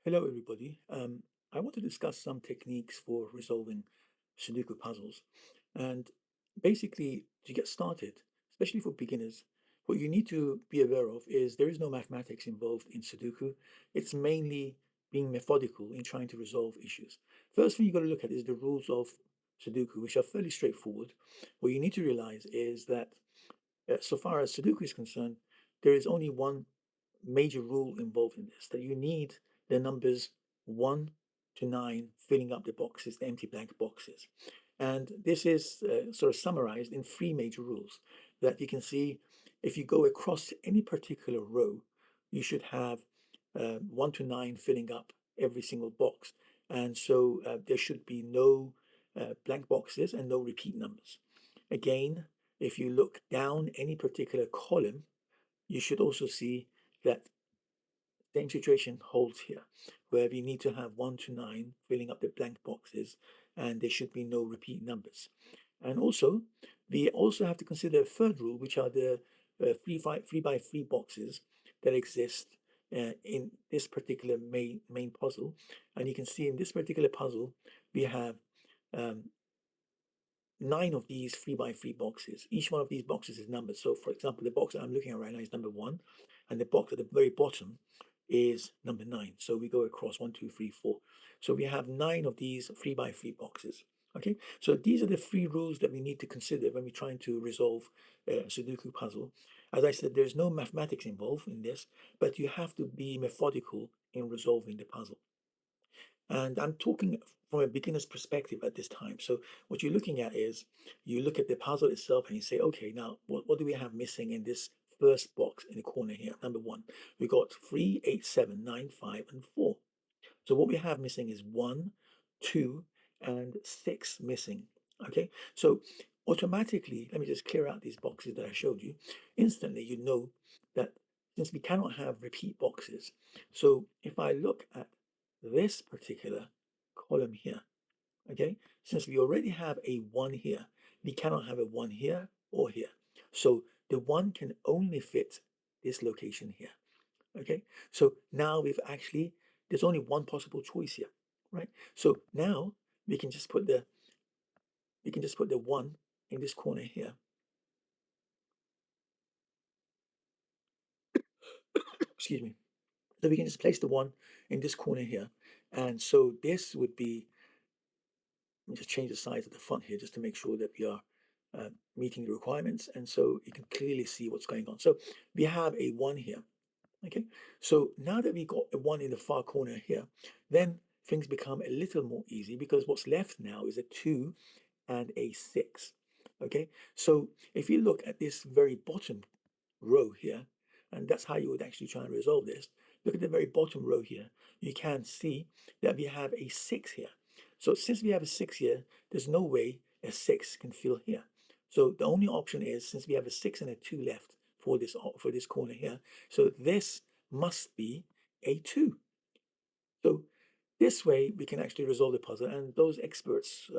Hello, everybody. I want to discuss some techniques for resolving Sudoku puzzles. And basically, to get started, especially for beginners, what you need to be aware of is there is no mathematics involved in Sudoku. It's mainly being methodical in trying to resolve issues. First thing you got to look at is the rules of Sudoku, which are fairly straightforward. What you need to realize is that so far as Sudoku is concerned, there is only one major rule involved in this, that you need the numbers 1 to 9 filling up the boxes, the empty blank boxes. And this is sort of summarized in three major rules that you can see if you go across any particular row, you should have 1 to 9 filling up every single box. And so there should be no blank boxes and no repeat numbers. Again, if you look down any particular column, you should also see that same situation holds here, where we need to have 1 to 9 filling up the blank boxes, and there should be no repeat numbers. And also, we also have to consider a third rule, which are the 3 by 3 boxes that exist in this particular main puzzle. And you can see in this particular puzzle, we have um, 9 of these 3 by 3 boxes. Each one of these boxes is numbered. So, for example, the box that I'm looking at right now is number 1, and the box at the very bottom is number 9. So we go across 1, 2, 3, 4. So we have 9 of these 3 by 3 boxes. Okay, so these are the 3 rules that we need to consider when we're trying to resolve a Sudoku puzzle. As I said, there's no mathematics involved in this, but you have to be methodical in resolving the puzzle. And I'm talking from a beginner's perspective at this time. So what you're looking at is you look at the puzzle itself and you say, okay, now what do we have missing in this first box in the corner here? Number 1, we got 3, 8, 7, 9, 5, and 4. So what we have missing is 1, 2, and 6 missing. Okay, so automatically, let me just clear out these boxes that I showed you. Instantly, you know that since we cannot have repeat boxes, so if I look at this particular column here, okay, since we already have a 1 here, we cannot have a 1 here or here. So the 1 can only fit this location here. Okay, so now there's only one possible choice here, right? So now we can just put the 1 in this corner here. Excuse me. So we can just place the 1 in this corner here. And so this would be, let me just change the size of the font here just to make sure that we are meeting the requirements. And so you can clearly see what's going on. So we have a 1 here. Okay, so now that we got a 1 in the far corner here, then things become a little more easy because what's left now is a 2 and a 6. Okay, so if you look at this very bottom row here, and that's how you would actually try and resolve this, look at the very bottom row here, you can see that we have a 6 here. So since we have a 6 here, there's no way a 6 can fill here. So the only option is, since we have a 6 and a 2 left for this corner here, so this must be a 2. So this way we can actually resolve the puzzle, and those experts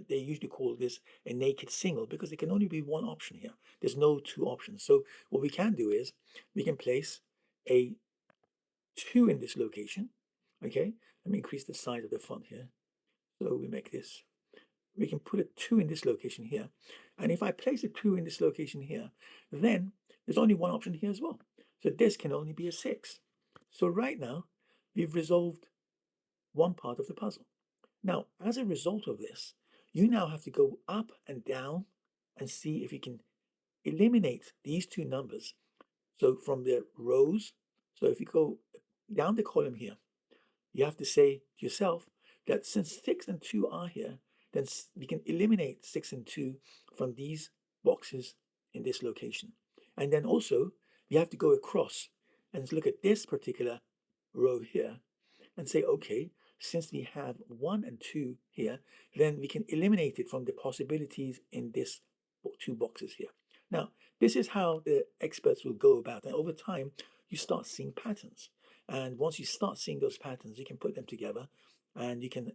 they usually call this a naked single because there can only be one option here. There's no two options. So what we can do is we can place a 2 in this location. Okay, let me increase the size of the font here. So we make this. We can put a 2 in this location here, and if I place a 2 in this location here, then there's only one option here as well. So this can only be a 6. So right now we've resolved one part of the puzzle. Now, as a result of this, you now have to go up and down and see if you can eliminate these two numbers. So from the rows, so if you go down the column here, you have to say to yourself that since 6 and 2 are here, then we can eliminate 6 and 2 from these boxes in this location. And then also, we have to go across and look at this particular row here and say, okay, since we have 1 and 2 here, then we can eliminate it from the possibilities in this 2 boxes here. Now, this is how the experts will go about it. And over time, you start seeing patterns. And once you start seeing those patterns, you can put them together and you can,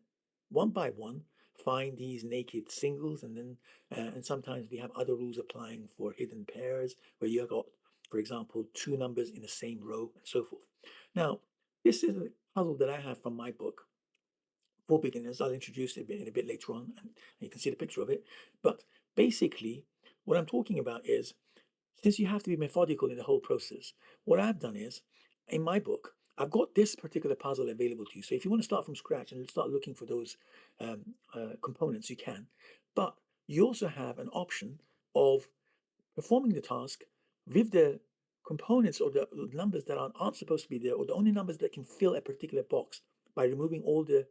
one by one, find these naked singles. And then, and sometimes we have other rules applying for hidden pairs where you have got, for example, 2 numbers in the same row and so forth. Now, this is puzzle that I have from my book for beginners. I'll introduce it in a bit later on, and you can see the picture of it. But basically, what I'm talking about is since you have to be methodical in the whole process, what I've done is in my book, I've got this particular puzzle available to you. So if you want to start from scratch and start looking for those components, you can. But you also have an option of performing the task with the components or the numbers that aren't supposed to be there, or the only numbers that can fill a particular box by removing all the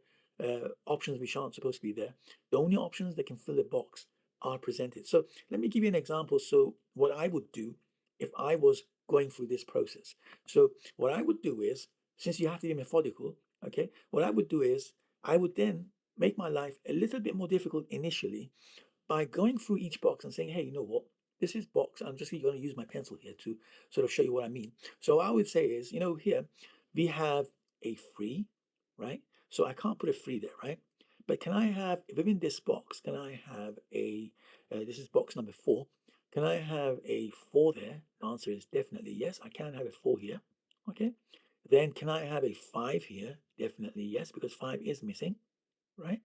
options which aren't supposed to be there. The only options that can fill the box are presented. So let me give you an example. So what I would do if I was going through this process. So what I would do is, since you have to be methodical, okay, what I would do is I would then make my life a little bit more difficult initially by going through each box and saying, hey, you know what? This is box. I'm just going to use my pencil here to sort of show you what I mean. So what I would say is, here we have a free, right? So I can't put a free there, right? But can I have, within this box, can I have this is box number 4. Can I have a 4 there? The answer is definitely yes. I can have a 4 here. Okay. Then can I have a 5 here? Definitely yes, because 5 is missing, right?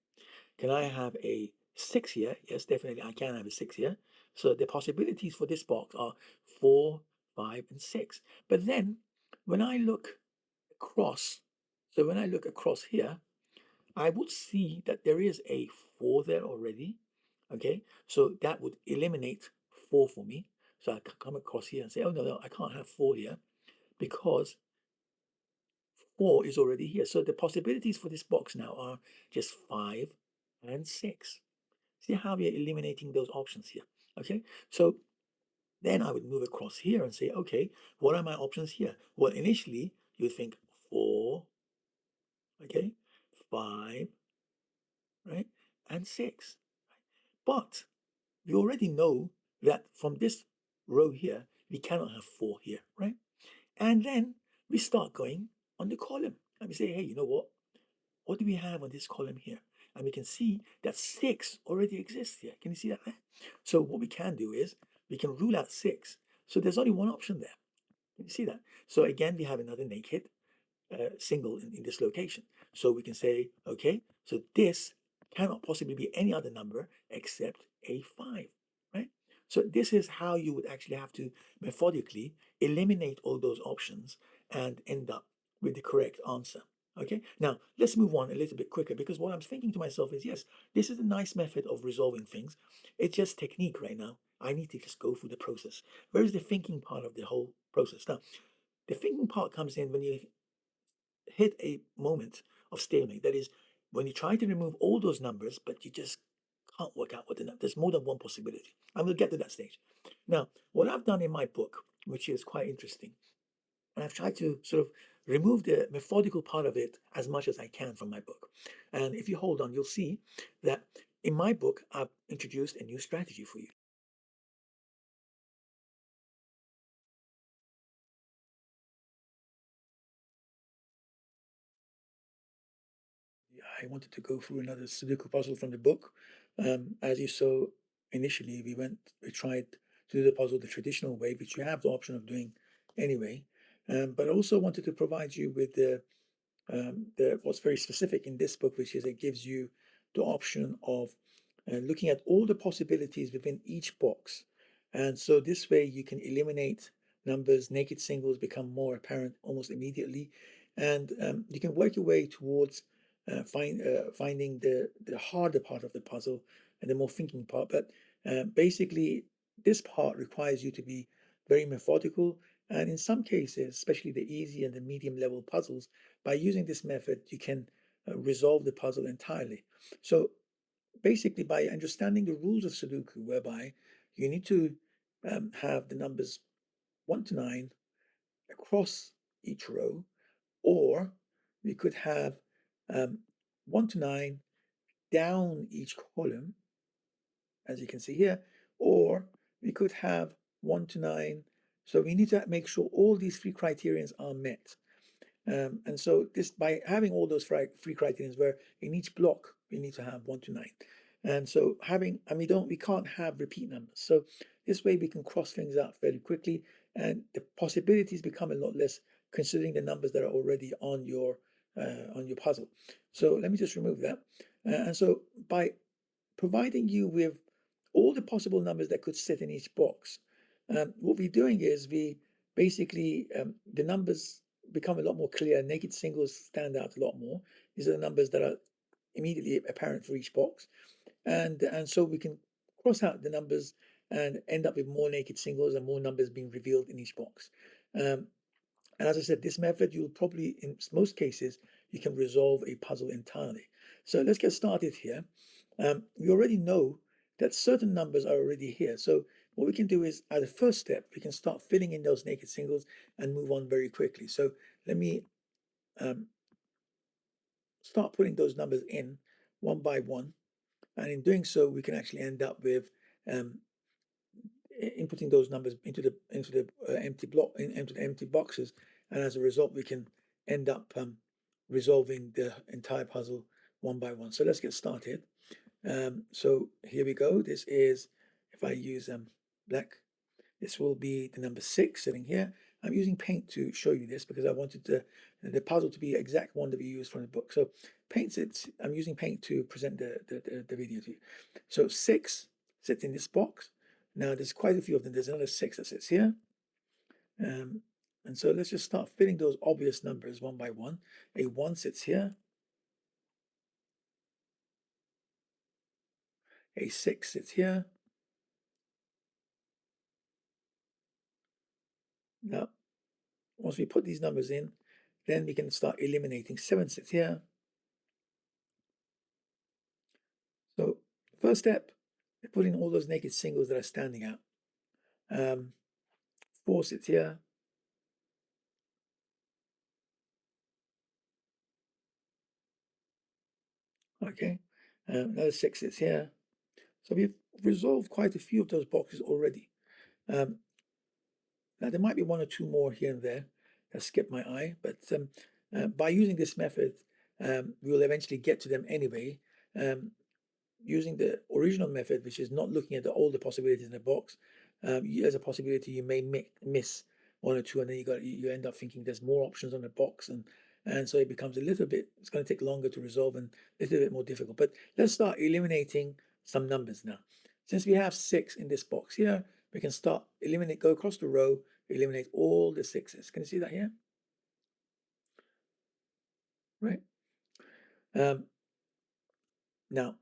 Can I have a 6 here? Yes, definitely I can have a 6 here. So the possibilities for this box are 4, 5, and 6. But then when I look across, so when I look across here, I would see that there is a 4 there already. Okay, so that would eliminate 4 for me. So I could come across here and say, oh no, no, I can't have 4 here because 4 is already here. So the possibilities for this box now are just 5 and 6. See how we are eliminating those options here. Okay, so then I would move across here and say, okay, what are my options here? Well, initially you think 4, okay, 5, right, and 6. But we already know that from this row here, we cannot have 4 here, right? And then we start going on the column and we say, hey, you know what do we have on this column here? And we can see that 6 already exists here. Can you see that there? So what we can do is we can rule out 6. So there's only one option there. Can you see that? So again, we have another naked single in this location. So we can say, okay, so this cannot possibly be any other number except a 5, right? So this is how you would actually have to methodically eliminate all those options and end up with the correct answer. Okay, now let's move on a little bit quicker because what I'm thinking to myself is, yes, this is a nice method of resolving things. It's just technique right now. I need to just go through the process. Where is the thinking part of the whole process? Now, the thinking part comes in when you hit a moment of stalemate. That is, when you try to remove all those numbers, but you just can't work out what the number. There's more than one possibility. And we'll get to that stage. Now, what I've done in my book, which is quite interesting, and I've tried to sort of remove the methodical part of it as much as I can from my book. And if you hold on, you'll see that in my book, I've introduced a new strategy for you. I wanted to go through another Sudoku puzzle from the book. As you saw initially, we tried to do the puzzle the traditional way, which you have the option of doing anyway. But I also wanted to provide you with the what's very specific in this book, which is it gives you the option of looking at all the possibilities within each box. And so this way you can eliminate numbers, naked singles become more apparent almost immediately. And you can work your way towards finding the harder part of the puzzle and the more thinking part. But basically, this part requires you to be very methodical. And in some cases, especially the easy and the medium level puzzles, by using this method, you can resolve the puzzle entirely. So basically, by understanding the rules of Sudoku, whereby you need to have the numbers 1 to 9 across each row, or we could have 1 to 9 down each column, as you can see here, or we could have 1 to 9. So we need to make sure all these three criterions are met. And so this by having all those three criterions where in each block we need to have 1 to 9. And so we can't have repeat numbers. So this way we can cross things out fairly quickly and the possibilities become a lot less considering the numbers that are already on your on your puzzle. So let me just remove that. And so by providing you with all the possible numbers that could sit in each box, what we're doing is we basically, the numbers become a lot more clear. Naked singles stand out a lot more. These are the numbers that are immediately apparent for each box. And so we can cross out the numbers and end up with more naked singles and more numbers being revealed in each box. Um, and as I said, this method, you'll probably, in most cases, you can resolve a puzzle entirely. So let's get started here. We already know that certain numbers are already here. So what we can do is, as a first step, we can start filling in those naked singles and move on very quickly. So let me start putting those numbers in one by one. And in doing so, we can actually end up with um, inputting those numbers into the empty block into the empty boxes, and as a result, we can end up resolving the entire puzzle one by one. So let's get started. So here we go. This is, if I use black, this will be the number 6 sitting here. I'm using paint to show you this because I wanted the puzzle to be the exact one that we used from the book. So I'm using paint to present the video to you. So 6 sits in this box. Now there's quite a few of them. There's another 6 that sits here. And so let's just start filling those obvious numbers one by one. A 1 sits here. A 6 sits here. Now, once we put these numbers in, then we can start eliminating. 7 sits here. So first step, put in all those naked singles that are standing out. 4 sits here. Okay, another 6 sits here. So we've resolved quite a few of those boxes already. Now there might be one or two more here and there that skip my eye, but by using this method, we will eventually get to them anyway. Using the original method, which is not looking at all the possibilities in the box, as a possibility you may miss one or two, and then you end up thinking there's more options on the box, and so it becomes a little bit. It's going to take longer to resolve and a little bit more difficult. But let's start eliminating some numbers now. Since we have 6 in this box here, we can start go across the row, eliminate all the 6s. Can you see that here? Right. Now,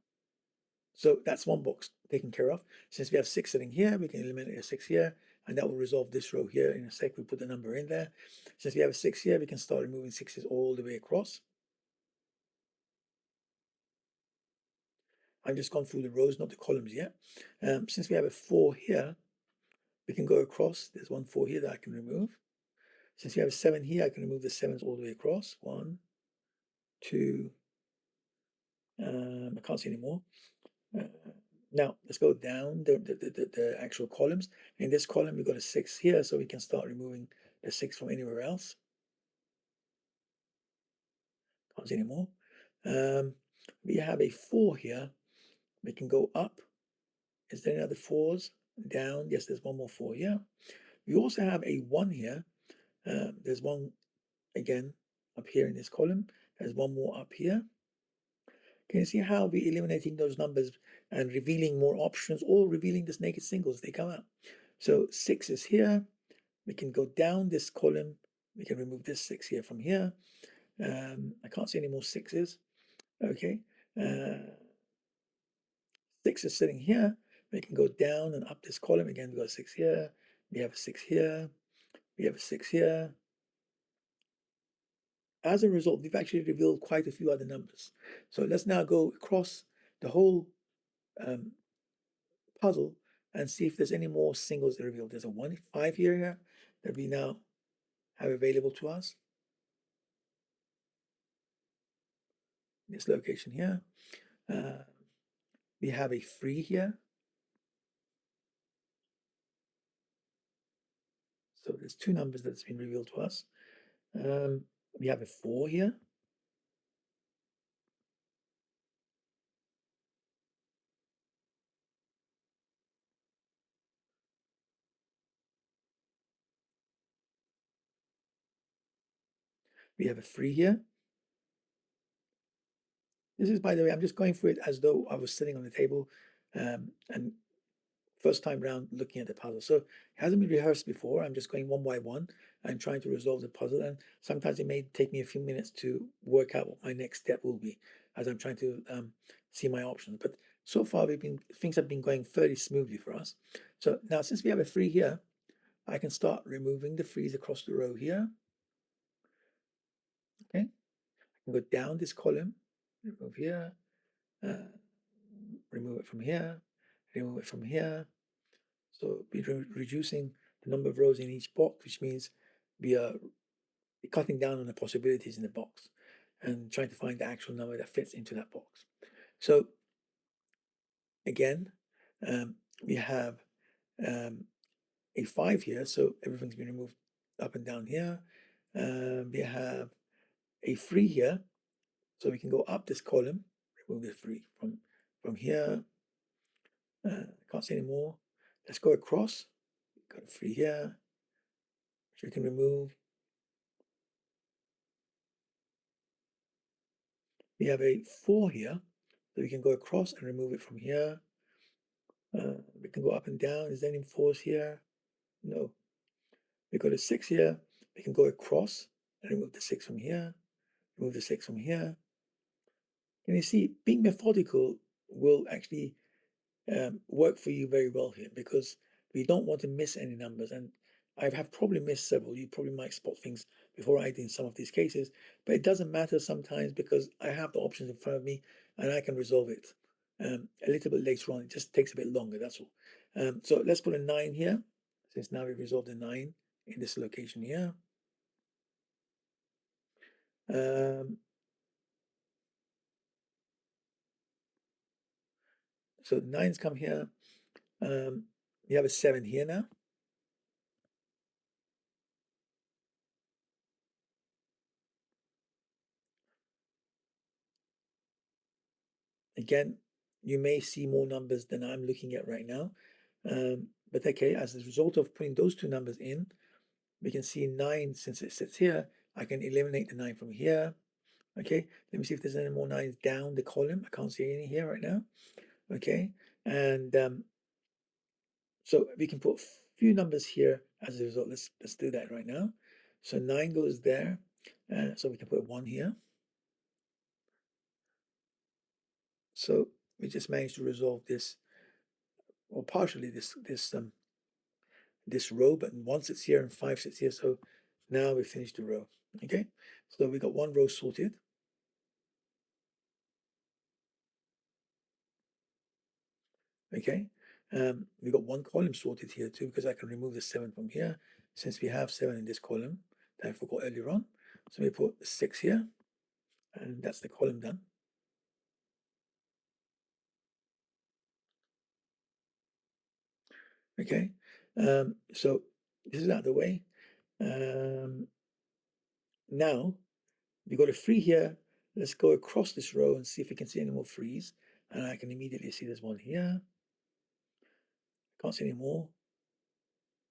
so that's one box taken care of. Since we have 6 sitting here, we can eliminate a 6 here, and that will resolve this row here. In a sec, we put the number in there. Since we have a 6 here, we can start removing 6s all the way across. I've just gone through the rows, not the columns yet. Since we have a 4 here, we can go across. There's one 4 here that I can remove. Since we have a 7 here, I can remove the 7s all the way across. 1, 2, I can't see anymore. Now let's go down the actual columns. In this column, we've got a 6 here, so we can start removing the 6 from anywhere else. Can't see anymore. We have a 4 here. We can go up. Is there any other 4s? Down. Yes, there's one more 4 here. We also have a 1 here. There's one again up here in this column. There's one more up here. Can you see how we're eliminating those numbers and revealing more options, or revealing this naked singles they come out? So 6 is here. We can go down this column. We can remove this 6 here from here. I can't see any more 6s. Okay. 6 is sitting here. We can go down and up this column. Again, we got a 6 here. We have a 6 here. We have a 6 here. As a result, we've actually revealed quite a few other numbers. So let's now go across the whole puzzle and see if there's any more singles that are revealed. There's a 1, 5 here that we now have available to us. This location here. We have a 3 here. So there's 2 numbers that's been revealed to us. We have a 4 here. We have a 3 here. This is, by the way, I'm just going through it as though I was sitting on the table, and first time round looking at the puzzle. So it hasn't been rehearsed before. I'm just going one by one and trying to resolve the puzzle. And sometimes it may take me a few minutes to work out what my next step will be as I'm trying to see my options. But so far, things have been going fairly smoothly for us. So now, since we have a free here, I can start removing the frees across the row here. Okay, I can go down this column, remove here, uh, remove it from here, remove it from here. So we're reducing the number of rows in each box, which means we are cutting down on the possibilities in the box and trying to find the actual number that fits into that box. So again, um, we have a 5 here, so everything's been removed up and down here. We have a 3 here, so we can go up this column, remove the 3 from here. Can't see anymore. Let's go across. Got a 3 here, which we can remove. We have a 4 here, so we can go across and remove it from here. We can go up and down. Is there any 4s here? No. We got a 6 here. We can go across and remove the 6 from here. Remove the 6 from here. And you see, being methodical will actually work for you very well here because we don't want to miss any numbers. And I have probably missed several. You probably might spot things before I did in some of these cases, but it doesn't matter sometimes because I have the options in front of me and I can resolve it a little bit later on. It just takes a bit longer, that's all. So let's put a 9 here, since now we've resolved a 9 in this location here. So 9's come here. We have a 7 here now. Again, you may see more numbers than I'm looking at right now. But okay, as a result of putting those two numbers in, we can see 9, since it sits here, I can eliminate the 9 from here. Okay, let me see if there's any more 9s down the column. I can't see any here right now. Okay, and so we can put a few numbers here as a result. Let's do that right now. So 9 goes there, so we can put 1 here. So we just managed to resolve this, or partially this row, but once it's here and 5 sits here, so now we finished the row. Okay, so we got one row sorted. Okay, we got one column sorted here too, because I can remove the 7 from here, since we have 7 in this column that I forgot earlier on. So we put 6 here, and that's the column done. Okay, so this is out of the way. Now we got a 3 here. Let's go across this row and see if we can see any more 3s. And I can immediately see there's one here. Can't see any more.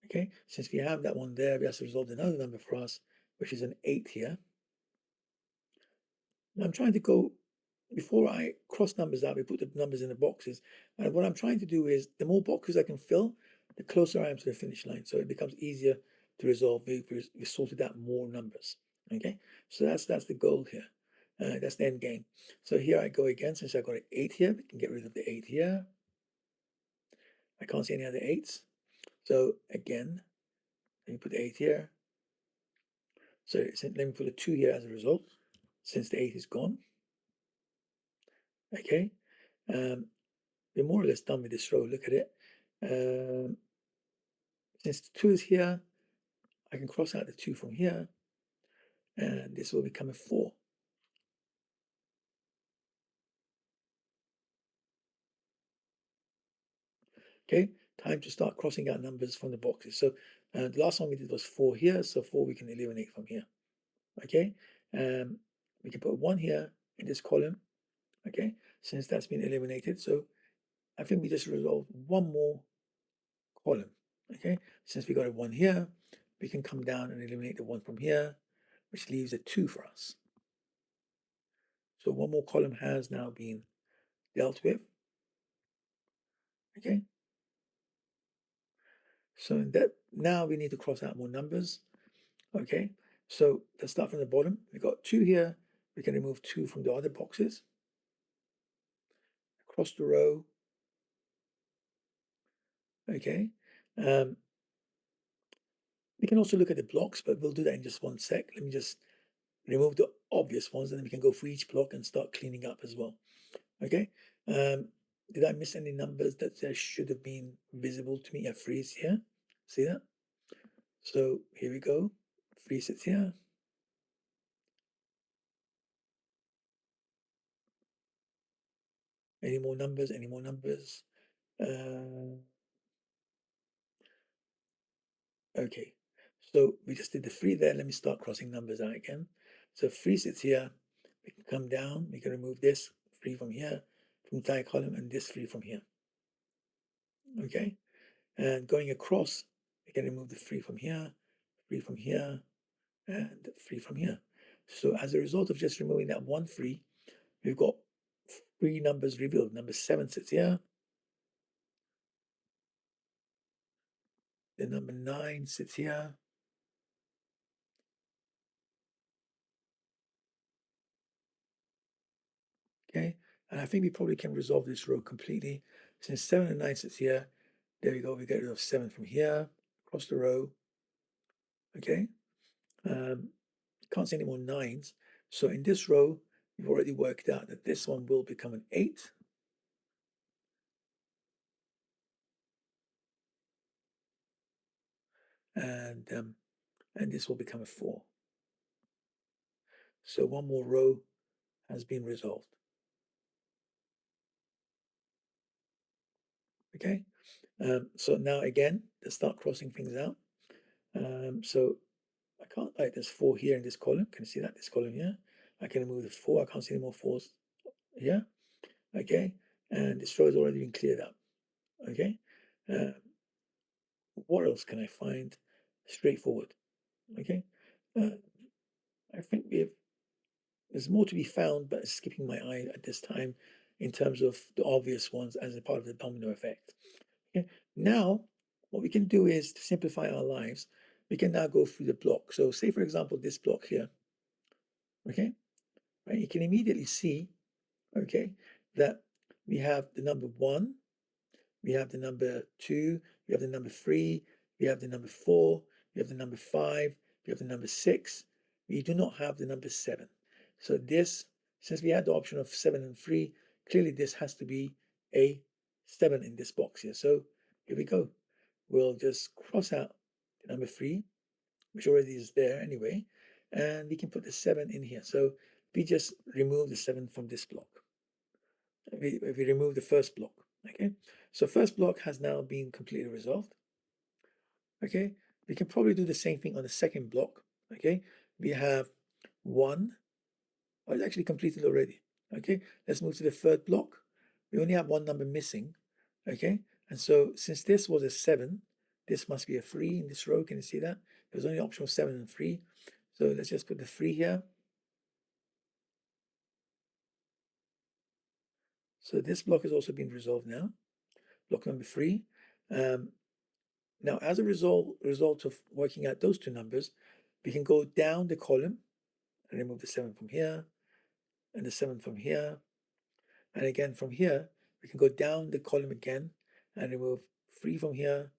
Okay, since we have that one there, we have to resolve another number for us, which is an 8 here. Now I'm trying to go, before I cross numbers out, we put the numbers in the boxes. And what I'm trying to do is, the more boxes I can fill, the closer I am to the finish line. So it becomes easier to resolve. We sorted out more numbers. Okay, so that's the goal here. That's the end game. So here I go again. Since I got an 8 here, we can get rid of the 8 here. I can't see any other 8s. So again, let me put the 8 here. So let me put a 2 here as a result, since the 8 is gone. Okay, we're more or less done with this row. Look at it. Since the 2 is here, I can cross out the 2 from here, and this will become a 4. Okay, time to start crossing out numbers from the boxes. So the last one we did was 4 here, so 4 we can eliminate from here. Okay, we can put 1 here in this column. Okay, since that's been eliminated, so I think we just resolved one more column. Okay, since we got a 1 here, we can come down and eliminate the 1 from here, which leaves a 2 for us. So one more column has now been dealt with. Okay. So in that, now we need to cross out more numbers. Okay. So let's start from the bottom. We got 2 here. We can remove 2 from the other boxes. Across the row. Okay. We can also look at the blocks, but we'll do that in just one sec. Let me just remove the obvious ones, and then we can go for each block and start cleaning up as well. Okay. Did I miss any numbers that should have been visible to me? Yeah, freeze here. See that? So here we go. Freeze it here. Any more numbers? Any more numbers? Okay. So we just did the 3 there. Let me start crossing numbers out again. So 3 sits here. We can come down. We can remove this 3 from here, from the entire column, and this 3 from here. Okay. And going across, we can remove the 3 from here, 3 from here, and 3 from here. So as a result of just removing that 1 3, we've got 3 numbers revealed. Number 7 sits here. The number 9 sits here. Okay, and I think we probably can resolve this row completely. Since 7 and 9 sits here, there we go. We get rid of 7 from here, across the row. Okay, can't see any more 9s. So in this row, we've already worked out that this one will become an 8. And this will become a 4. So one more row has been resolved. Okay, so now again, let's start crossing things out. So I can't, like, there's 4 here in this column. Can you see that? This column here. I can remove the 4. I can't see any more 4s here. Okay, and this row has already been cleared up. Okay, what else can I find straightforward? Okay, I think there's more to be found, but it's skipping my eye at this time in terms of the obvious ones as a part of the domino effect. Okay, now what we can do is to simplify our lives. We can now go through the block. So say, for example, this block here. Okay, right? You can immediately see, okay, that we have the number 1, we have the number 2, we have the number 3, we have the number 4, we have the number 5, we have the number 6. We do not have the number 7. So this, since we had the option of 7 and 3, clearly this has to be a 7 in this box here. So here we go. We'll just cross out the number 3, which already is there anyway, and we can put the 7 in here. So we just remove the 7 from this block. We remove the first block. Okay, so first block has now been completely resolved. Okay, we can probably do the same thing on the second block. Okay, we have 1. Oh, it's actually completed already. Okay, let's move to the third block. We only have 1 number missing. Okay, and so since this was a 7, this must be a 3 in this row. Can you see that? There's only option of 7 and 3. So let's just put the 3 here. So this block has also been resolved now. Block number 3. Now, as a result of working out those 2 numbers, we can go down the column and remove the 7 from here and the 7 from here. And again, from here, we can go down the column again and remove 3 from here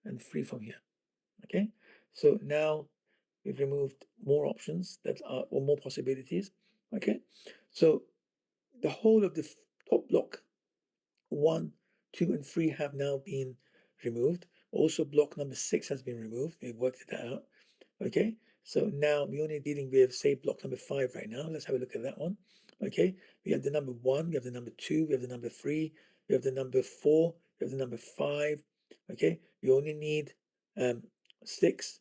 and 3 from here. Okay, so now we've removed more options that are, or more possibilities. Okay, so the whole of the top block 1, 2, and 3 have now been removed. Also, block number 6 has been removed. We've worked it out. Okay, so now we're only dealing with, say, block number 5 right now. Let's have a look at that one. Okay, we have the number 1, we have the number 2, we have the number 3, we have the number 4, we have the number 5. Okay, we only need 6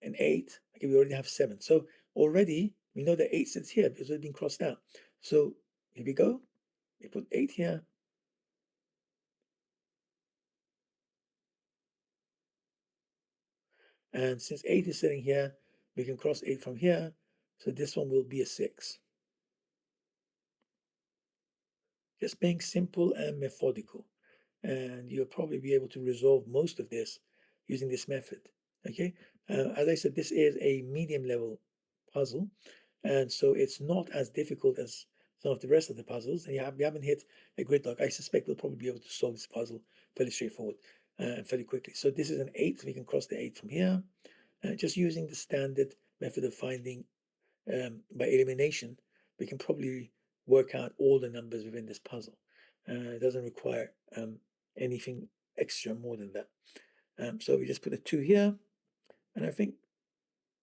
and 8. Okay, we already have 7. So already we know that 8 sits here because it's been crossed out. So here we go. We put 8 here. And since 8 is sitting here, we can cross 8 from here. So this one will be a 6. just being simple and methodical. And you'll probably be able to resolve most of this using this method. Okay, as I said, this is a medium level puzzle, and so it's not as difficult as some of the rest of the puzzles. And we haven't hit a gridlock. I suspect we'll probably be able to solve this puzzle fairly straightforward and fairly quickly. So this is an 8, so we can cross the 8 from here. Just using the standard method of finding by elimination, we can probably work out all the numbers within this puzzle. It doesn't require anything extra more than that. So we just put a 2 here, and I think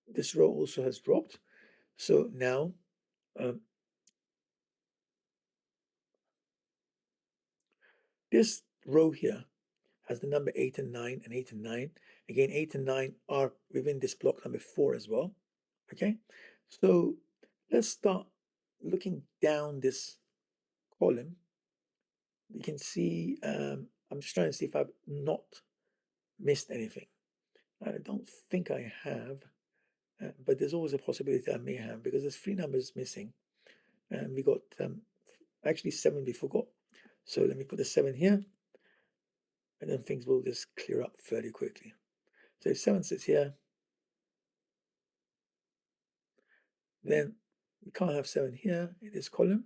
this row also has dropped. So now um, this row here has the number 8 and 9 and 8 and 9. Again, 8 and 9 are within this block number 4 as well. Okay, so let's start looking down this column. You can see, I'm just trying to see if I've not missed anything. I don't think I have, but there's always a possibility I may have because there's 3 numbers missing. And we got actually 7 we forgot. So let me put the 7 here, and then things will just clear up fairly quickly. So if 7 sits here, then we can't have 7 here in this column.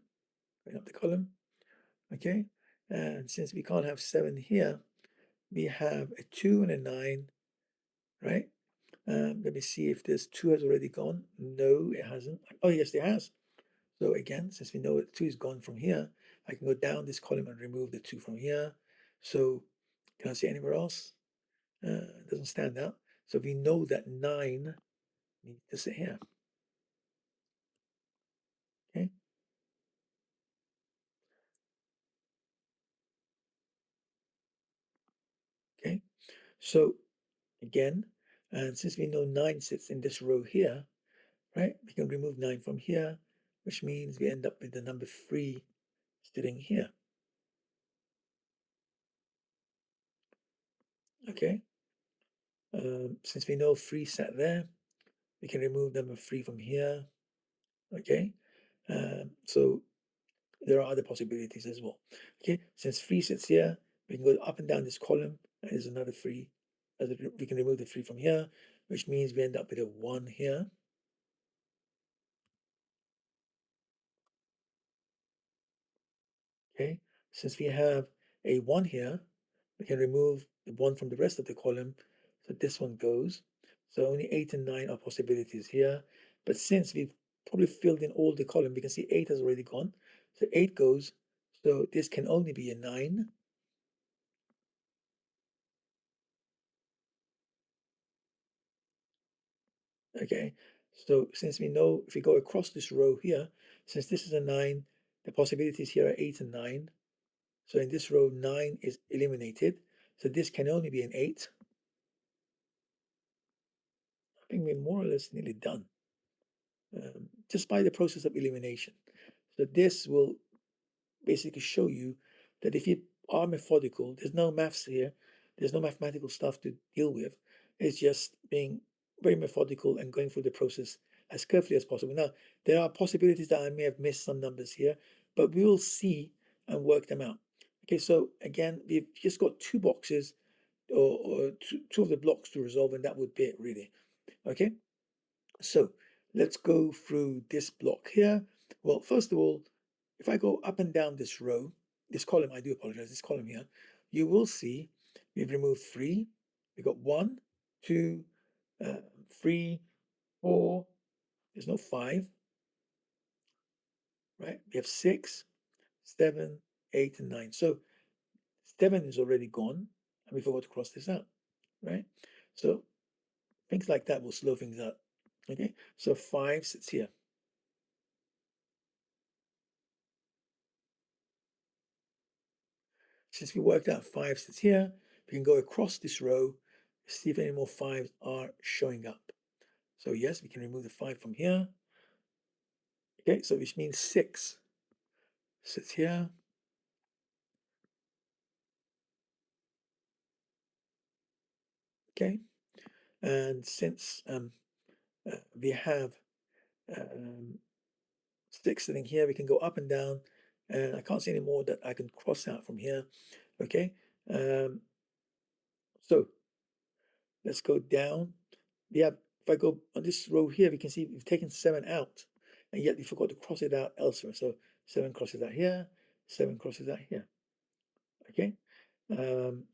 Bring up the column, okay? And since we can't have 7 here, we have a 2 and a 9, right? Let me see if this 2 has already gone. No, it hasn't. Oh, yes, it has. So again, since we know that 2 is gone from here, I can go down this column and remove the 2 from here. So can I see anywhere else? It doesn't stand out. So we know that 9 needs to sit here. Okay. Okay. So again, and since we know 9 sits in this row here, right, we can remove 9 from here, which means we end up with the number 3 sitting here. Okay. Since we know 3 sat there, we can remove number 3 from here. Okay. So there are other possibilities as well. Okay. Since 3 sits here, we can go up and down this column, and there's another 3. We can remove the 3 from here, which means we end up with a 1 here. Okay. Since we have a 1 here, we can remove the 1 from the rest of the column. So this one goes. So only 8 and 9 are possibilities here. But since we've probably filled in all the column, we can see 8 has already gone. So 8 goes. So this can only be a 9. Okay. So since we know if we go across this row here, since this is a 9, the possibilities here are 8 and 9. So in this row, 9 is eliminated. So this can only be an 8. I think we're more or less nearly done. Just by the process of elimination. So this will basically show you that if you are methodical, there's no maths here, there's no mathematical stuff to deal with. It's just being very methodical and going through the process as carefully as possible. Now, there are possibilities that I may have missed some numbers here, but we will see and work them out. Okay, so again, we've just got 2 boxes or two of the blocks to resolve, and that would be it really. Okay. So let's go through this block here. Well, first of all, if I go up and down this row, this column, I do apologize, this column here, you will see we've removed 3. We've got 1, 2, 3, 4. There's no 5, right? We have 6, 7, 8, and 9. So 7 is already gone, and we forgot to cross this out, right? So things like that will slow things up. Okay, so 5 sits here. Since we worked out 5 sits here, we can go across this row, see if any more 5s are showing up. So yes, we can remove the 5 from here. Okay, so which means 6 sits here. Okay, and since we have 6 sitting here, we can go up and down and I can't see any more that I can cross out from here. Okay, um, so let's go down. We have, if I go on this row here, we can see we've taken 7 out, and yet we forgot to cross it out elsewhere. So 7 crosses out here, 7 crosses out here. Okay, um,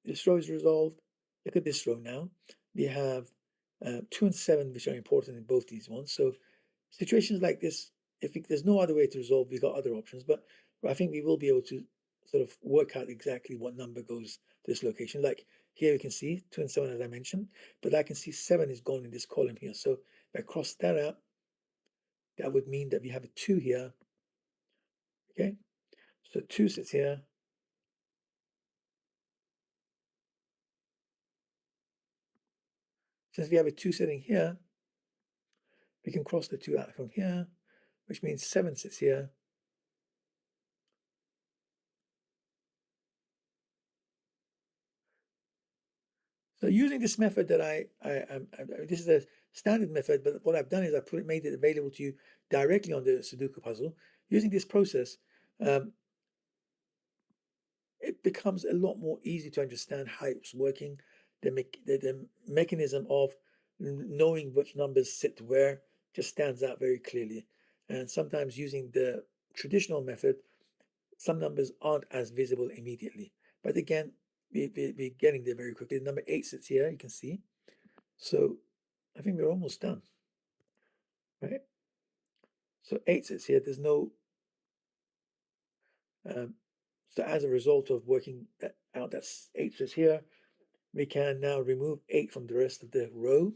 this row is resolved. Look at this row now. We have 2 and 7, which are important in both these ones. So situations like this, there's no other way to resolve, we got other options, but I think we will be able to sort of work out exactly what number goes to this location. Like here you can see 2 and 7 as I mentioned, but I can see 7 is gone in this column here. So if I cross that out, that would mean that we have a 2 here. Okay, so 2 sits here. Since we have a 2 sitting here, we can cross the 2 out from here, which means 7 sits here. So using this method that this is a standard method, but what I've done is made it available to you directly on the Sudoku puzzle. Using this process, um, it becomes a lot more easy to understand how it's working. The mechanism of knowing which numbers sit where just stands out very clearly. And sometimes using the traditional method, some numbers aren't as visible immediately. But again, we're getting there very quickly. Number 8 sits here, you can see. So I think we're almost done, right? So 8 sits here. There's no, so as a result of working that out, that's 8 sits here. We can now remove 8 from the rest of the row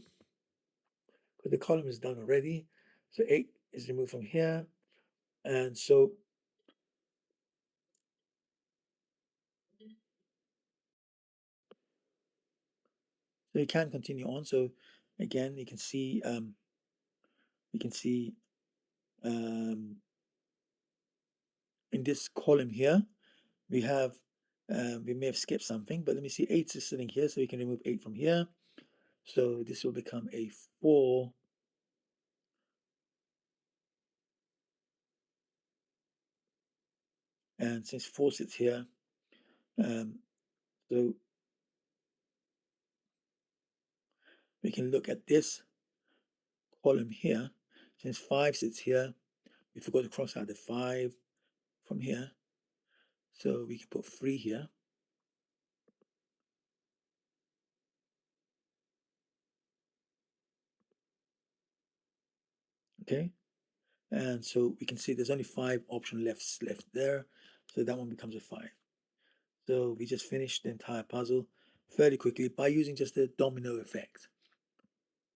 because the column is done already. So 8 is removed from here. And so you can continue on. So again, you can see um, in this column here, we have we may have skipped something, but let me see, 8 is sitting here, so we can remove 8 from here. So this will become a 4. And since 4 sits here, so we can look at this column here. Since 5 sits here, we forgot to cross out the 5 from here. So we can put 3 here. Okay. And so we can see there's only 5 options left there. So that one becomes a 5. So we just finished the entire puzzle fairly quickly by using just the domino effect.